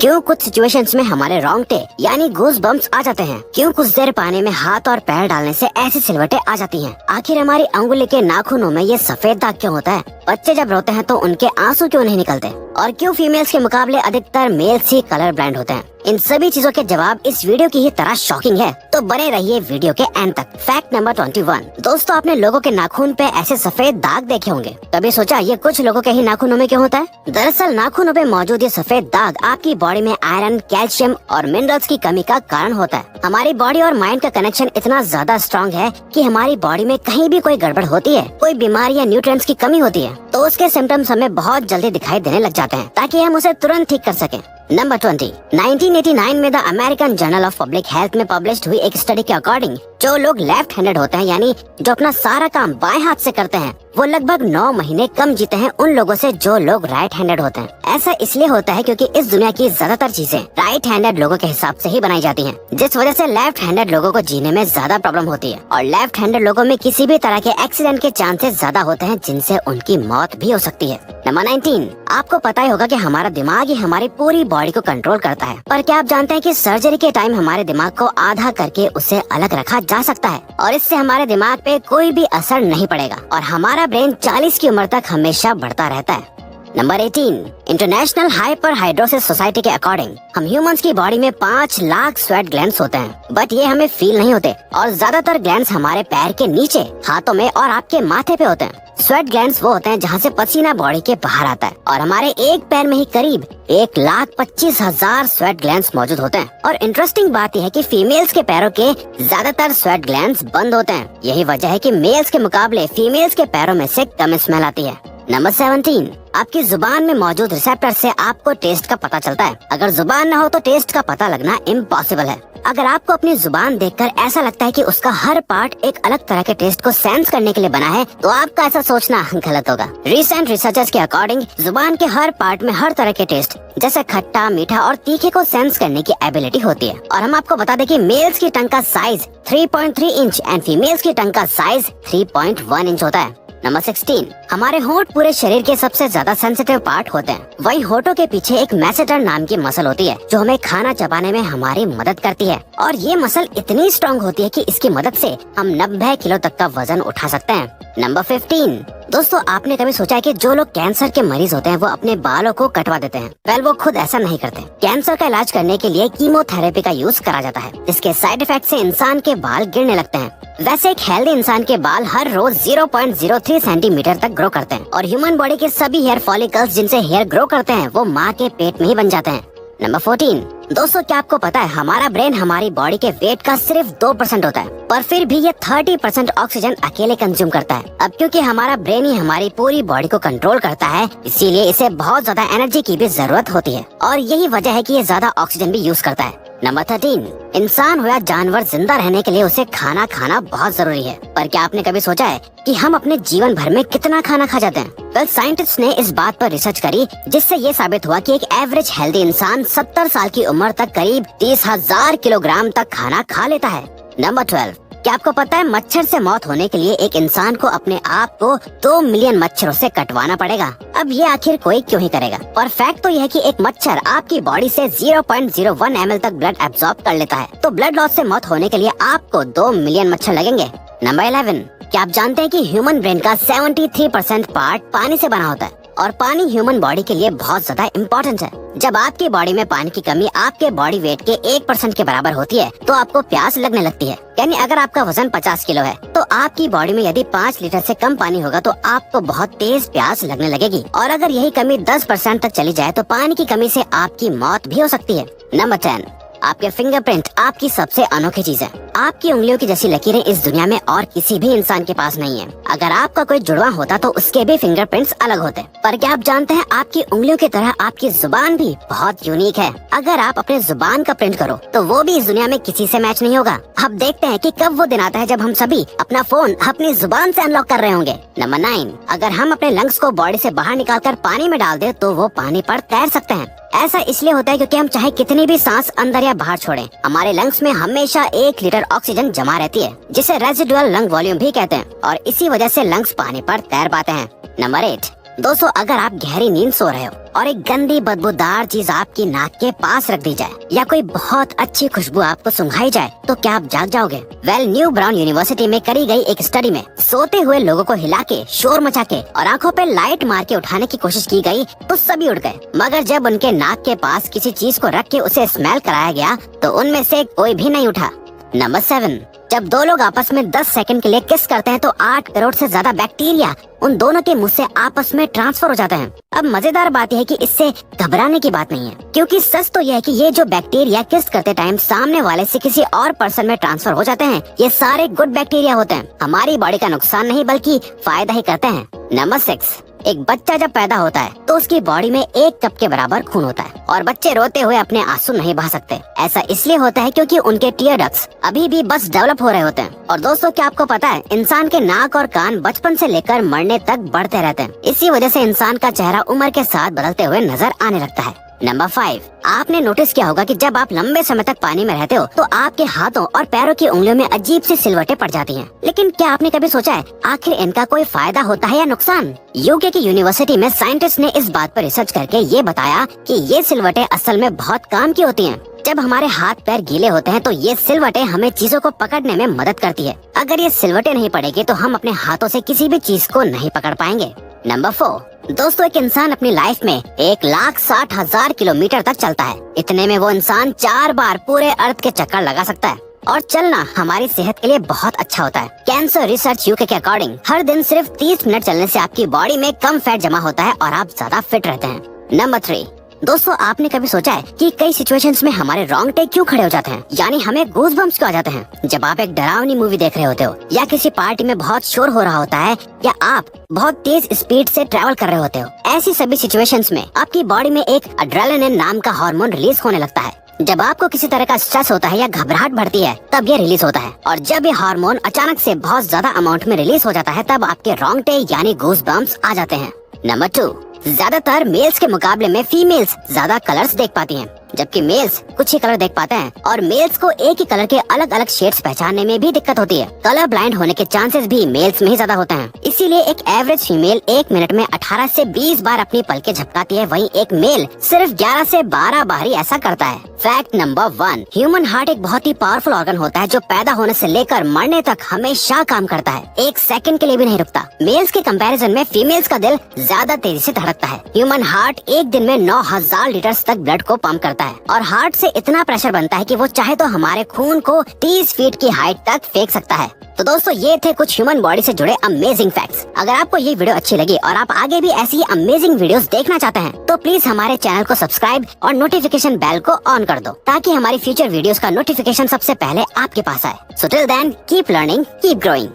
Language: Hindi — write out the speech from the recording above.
क्यों कुछ सिचुएशंस में हमारे रोंगटे यानी गूज बम्प्स आ जाते हैं? क्यों कुछ देर पानी में हाथ और पैर डालने से ऐसी सिलवटें आ जाती हैं? आखिर हमारी अंगुली के नाखूनों में ये सफेद दाग क्यों होता है? बच्चे जब रोते हैं तो उनके आंसू क्यों नहीं निकलते? और क्यों फीमेल्स के मुकाबले अधिकतर मेल्स ही कलर ब्लाइंड होते हैं? इन सभी चीजों के जवाब इस वीडियो की ही तरह शॉकिंग है, तो बने रहिए वीडियो के एंड तक। Fact number 21। दोस्तों, आपने लोगों के नाखून पे ऐसे सफेद दाग देखे होंगे। कभी सोचा ये कुछ लोगों के ही नाखूनों में क्यों होता है? दरअसल नाखूनों पे मौजूद ये सफेद दाग आपकी बॉडी में आयरन, कैल्शियम और मिनरल्स की कमी का कारण होता है। हमारी बॉडी और माइंड का कनेक्शन इतना ज्यादा स्ट्रॉन्ग है कि हमारी बॉडी में कहीं भी कोई गड़बड़ होती है, कोई बीमारी या न्यूट्रिएंट्स की कमी होती है, तो उसके सिम्टम्स हमें बहुत जल्दी दिखाई देने लग जाते हैं, ताकि हम उसे तुरंत ठीक कर सकें। नंबर 20। 1989 में the American journal of public health में पब्लिश्ड हुई एक स्टडी के अकॉर्डिंग जो लोग लेफ्ट हैंडेड होते हैं, यानी जो अपना सारा काम बाएं हाथ से करते हैं, वो लगभग 9 महीने कम जीते हैं उन लोगों से जो लोग राइट हैंडेड होते हैं। ऐसा इसलिए होता है क्योंकि इस दुनिया की ज्यादातर चीजें राइट हैंडेड लोगों के हिसाब से ही बनाई जाती हैं, जिस वजह से लेफ्ट हैंडेड लोगों को जीने में ज्यादा प्रॉब्लम होती है। और लेफ्ट हैंडेड लोगों में किसी भी तरह के एक्सीडेंट के चांसेस ज्यादा होते हैं, जिनसे उनकी मौत भी हो सकती है। नंबर 19। आपको पता ही होगा कि हमारा दिमाग ही हमारी पूरी बॉडी को कंट्रोल करता है, पर क्या आप जानते हैं कि सर्जरी के टाइम हमारे दिमाग को आधा करके उसे अलग रखा जा सकता है और इससे हमारे दिमाग पे कोई भी असर नहीं पड़ेगा और हमारा ब्रेन 40 की उम्र तक हमेशा बढ़ता रहता है। Number 18। International hyper hidrosis society के अकॉर्डिंग हम ह्यूमंस की बॉडी में 5 लाख स्वेट ग्लैंड्स होते हैं, बट ये हमें फील नहीं होते और ज्यादातर ग्लैंड्स हमारे पैर के नीचे, हाथों में और आपके माथे पे होते हैं। स्वेट ग्लैंड्स वो होते हैं जहाँ से पसीना बॉडी के बाहर आता है और हमारे एक पैर में ही करीब 1,25,000 स्वेट ग्लैंड्स मौजूद होते हैं। और इंटरेस्टिंग बात यह है कि फीमेल्स के पैरों के ज्यादातर स्वेट ग्लैंड्स बंद होते हैं। यही वजह है कि मेल्स के मुकाबले फीमेल्स के पैरों में से कम स्मेल आती है। नंबर 17। आपकी जुबान में मौजूद रिसेप्टर से आपको टेस्ट का पता चलता है। अगर जुबान न हो तो टेस्ट का पता लगना इम्पॉसिबल है। अगर आपको अपनी जुबान देखकर ऐसा लगता है कि उसका हर पार्ट एक अलग तरह के टेस्ट को सेंस करने के लिए बना है, तो आपका ऐसा सोचना गलत होगा। रिसेंट रिसर्चर्स के अकॉर्डिंग जुबान के हर पार्ट में हर तरह के टेस्ट जैसे खट्टा, मीठा और तीखे को सेंस करने की एबिलिटी होती है। और हम आपको बता दें कि मेल्स की टंग का साइज 3.3 इंच एंड फीमेल्स की टंग का साइज 3.1 इंच होता है। नंबर 16। हमारे होंठ पूरे शरीर के सबसे ज्यादा सेंसिटिव पार्ट होते हैं। वही होठों के पीछे एक मैसेटर नाम की मसल होती है जो हमें खाना चबाने में हमारी मदद करती है और ये मसल इतनी स्ट्रॉन्ग होती है कि इसकी मदद से हम 90 किलो तक का वजन उठा सकते हैं। नंबर 15। दोस्तों, आपने कभी सोचा है कि जो लोग कैंसर के मरीज होते हैं वो अपने बालों को कटवा देते हैं? वेल, वो खुद ऐसा नहीं करते। कैंसर का इलाज करने के लिए कीमोथेरेपी का यूज करा जाता है, जिसके साइड इफेक्ट से इंसान के बाल गिरने लगते हैं। वैसे एक हेल्दी इंसान के बाल हर रोज 0.03 सेंटीमीटर तक ग्रो करते हैं और ह्यूमन बॉडी के सभी हेयर फॉलिकल्स जिनसे हेयर ग्रो करते हैं वो माँ के पेट में ही बन जाते हैं। नंबर 14। दोस्तों, क्या आपको पता है हमारा ब्रेन हमारी बॉडी के वेट का सिर्फ 2% होता है, पर फिर भी ये 30% ऑक्सीजन अकेले कंज्यूम करता है। अब क्योंकि हमारा ब्रेन ही हमारी पूरी बॉडी को कंट्रोल करता है, इसीलिए इसे बहुत ज्यादा एनर्जी की भी जरूरत होती है और यही वजह है कि ये ज्यादा ऑक्सीजन भी यूज करता है। नंबर 13। इंसान हो या जानवर, जिंदा रहने के लिए उसे खाना खाना बहुत जरूरी है, पर क्या आपने कभी सोचा है कि हम अपने जीवन भर में कितना खाना खा जाते हैं? वेल, साइंटिस्ट ने इस बात पर रिसर्च करी जिससे ये साबित हुआ कि एक एवरेज हेल्दी इंसान 70 साल की उम्र तक करीब 30,000 किलोग्राम तक खाना खा लेता है। नंबर 12। क्या आपको पता है मच्छर से मौत होने के लिए एक इंसान को अपने आप को 2 मिलियन मच्छरों से कटवाना पड़ेगा? अब ये आखिर कोई क्यों ही करेगा? और फैक्ट तो यह है कि एक मच्छर आपकी बॉडी से 0.01 ml तक ब्लड एब्जॉर्ब कर लेता है, तो ब्लड लॉस से मौत होने के लिए आपको 2 मिलियन मच्छर लगेंगे। नंबर 11। क्या आप जानते हैं कि ह्यूमन ब्रेन का 73% पार्ट पानी से बना होता है और पानी ह्यूमन बॉडी के लिए बहुत ज्यादा इम्पोर्टेंट है। जब आपकी बॉडी में पानी की कमी आपके बॉडी वेट के 1% के बराबर होती है तो आपको प्यास लगने लगती है। यानी अगर आपका वजन 50 किलो है तो आपकी बॉडी में यदि 5 लीटर से कम पानी होगा तो आपको बहुत तेज प्यास लगने लगेगी और अगर यही कमी 10% तक चली जाए तो पानी की कमी से आपकी मौत भी हो सकती है। नंबर 10। आपके फिंगरप्रिंट आपकी सबसे अनोखी चीज है। आपकी उंगलियों की जैसी लकीरें इस दुनिया में और किसी भी इंसान के पास नहीं है। अगर आपका कोई जुड़वा होता तो उसके भी फिंगरप्रिंट्स अलग होते, पर क्या आप जानते हैं आपकी उंगलियों की तरह आपकी जुबान भी बहुत यूनिक है। अगर आप अपने जुबान का प्रिंट करो तो वो भी इस दुनिया में किसी से मैच नहीं होगा। अब देखते हैं कि कब वो दिन आता है जब हम सभी अपना फोन अपनी जुबान से अनलॉक कर रहे होंगे। नंबर 9। अगर हम अपने लंग्स को बॉडी से बाहर निकालकर पानी में डाल दे तो वो पानी पर तैर सकते हैं। ऐसा इसलिए होता है क्योंकि हम चाहे कितनी भी सांस अंदर या बाहर छोड़ें, हमारे लंग्स में हमेशा 1 लीटर ऑक्सीजन जमा रहती है, जिसे रेजिडुअल लंग वॉल्यूम भी कहते हैं और इसी वजह से लंग्स पानी पर तैर पाते हैं। नंबर 8। दोस्तों अगर आप गहरी नींद सो रहे हो और एक गंदी बदबूदार चीज आपकी नाक के पास रख दी जाए या कोई बहुत अच्छी खुशबू आपको सुंघाई जाए तो क्या आप जाग जाओगे? वेल, न्यू ब्राउन यूनिवर्सिटी में करी गई एक स्टडी में सोते हुए लोगों को हिला के, शोर मचा के और आंखों पे लाइट मार के उठाने की कोशिश की गई तो सभी उठ गए, मगर जब उनके नाक के पास किसी चीज को रख के उसे स्मेल कराया गया तो उनमें से कोई भी नहीं उठा। नंबर 7, जब दो लोग आपस में 10 सेकंड के लिए किस करते हैं तो 8 करोड़ से ज्यादा बैक्टीरिया उन दोनों के मुंह से आपस में ट्रांसफर हो जाते हैं। अब मजेदार बात यह है कि इससे घबराने की बात नहीं है, क्योंकि सच तो यह है कि ये जो बैक्टीरिया किस करते टाइम सामने वाले से किसी और पर्सन में ट्रांसफर हो जाते हैं, ये सारे गुड बैक्टीरिया होते हैं, हमारी बॉडी का नुकसान नहीं बल्कि फायदा ही करते हैं। नंबर 6, एक बच्चा जब पैदा होता है तो उसकी बॉडी में 1 कप के बराबर खून होता है और बच्चे रोते हुए अपने आंसू नहीं बहा सकते। ऐसा इसलिए होता है क्योंकि उनके टीयर डक्ट्स अभी भी बस डेवलप हो रहे होते हैं। और दोस्तों क्या आपको पता है, इंसान के नाक और कान बचपन से लेकर मरने तक बढ़ते रहते हैं। इसी वजह से इंसान का चेहरा उम्र के साथ बदलते हुए नजर आने लगता है। नंबर 5, आपने नोटिस किया होगा कि जब आप लंबे समय तक पानी में रहते हो तो आपके हाथों और पैरों की उंगलियों में अजीब सी सिलवटें पड़ जाती हैं। लेकिन क्या आपने कभी सोचा है आखिर इनका कोई फायदा होता है या नुकसान? यूके की यूनिवर्सिटी में साइंटिस्ट ने इस बात पर रिसर्च करके ये बताया कि ये सिलवटें असल में बहुत काम की होती हैं। जब हमारे हाथ पैर गीले होते हैं तो ये सिलवटें हमें चीजों को पकड़ने में मदद करती है। अगर ये सिलवटें नहीं पड़ेगी तो हम अपने हाथों से किसी भी चीज को नहीं पकड़ पाएंगे। नंबर 4, दोस्तों एक इंसान अपनी लाइफ में 1,60,000 किलोमीटर तक चलता है। इतने में वो इंसान 4 बार पूरे अर्थ के चक्कर लगा सकता है। और चलना हमारी सेहत के लिए बहुत अच्छा होता है। कैंसर रिसर्च यूके के अकॉर्डिंग हर दिन सिर्फ 30 मिनट चलने से आपकी बॉडी में कम फैट जमा होता है और आप ज्यादा फिट रहते हैं। नंबर 3, दोस्तों आपने कभी सोचा है कि कई सिचुएशंस में हमारे रोंगटे क्यों खड़े हो जाते हैं, यानी हमें गूज बम्स क्यों आ जाते हैं? जब आप एक डरावनी मूवी देख रहे होते हो या किसी पार्टी में बहुत शोर हो रहा होता है या आप बहुत तेज स्पीड से ट्रैवल कर रहे होते हो, ऐसी सभी सिचुएशंस में आपकी बॉडी में एक एड्रेनालिन नाम का हार्मोन रिलीज होने लगता है। जब आपको किसी तरह का स्ट्रेस होता है या घबराहट बढ़ती है तब ये रिलीज होता है, और जब ये हार्मोन अचानक से बहुत ज्यादा अमाउंट में रिलीज हो जाता है तब आपके रोंगटे यानी गूज बम्स आ जाते हैं। नंबर 2, ज्यादातर मेल्स के मुकाबले में फीमेल्स ज्यादा कलर्स देख पाती हैं, जबकि मेल्स कुछ ही कलर देख पाते हैं और मेल्स को एक ही कलर के अलग अलग शेड्स पहचानने में भी दिक्कत होती है। कलर ब्लाइंड होने के चांसेस भी मेल्स में ही ज्यादा होते हैं। इसीलिए एक एवरेज फीमेल 1 मिनट में 18 से 20 बार अपनी पलकें झपकाती है, वहीं एक मेल सिर्फ 11 से 12 बार ही ऐसा करता है। फैक्ट नंबर 1, ह्यूमन हार्ट एक बहुत ही पावरफुल ऑर्गन होता है जो पैदा होने से लेकर मरने तक हमेशा काम करता है, 1 सेकंड के लिए भी नहीं रुकता। मेल्स के कंपैरिजन में फीमेल्स का दिल ज्यादा तेजी से धड़कता है। ह्यूमन हार्ट एक दिन में 9,000 लीटर तक ब्लड को पंप करता है और हार्ट से इतना प्रेशर बनता है कि वो चाहे तो हमारे खून को 30 फीट की हाइट तक फेंक सकता है। तो दोस्तों ये थे कुछ ह्यूमन बॉडी से जुड़े अमेजिंग फैक्ट्स। अगर आपको ये वीडियो अच्छी लगी और आप आगे भी ऐसी अमेजिंग वीडियोस देखना चाहते हैं तो प्लीज हमारे चैनल को सब्सक्राइब और नोटिफिकेशन बेल को ऑन कर दो ताकि हमारी फ्यूचर वीडियोस का नोटिफिकेशन सबसे पहले आपके पास आए। So till then keep learning, keep growing.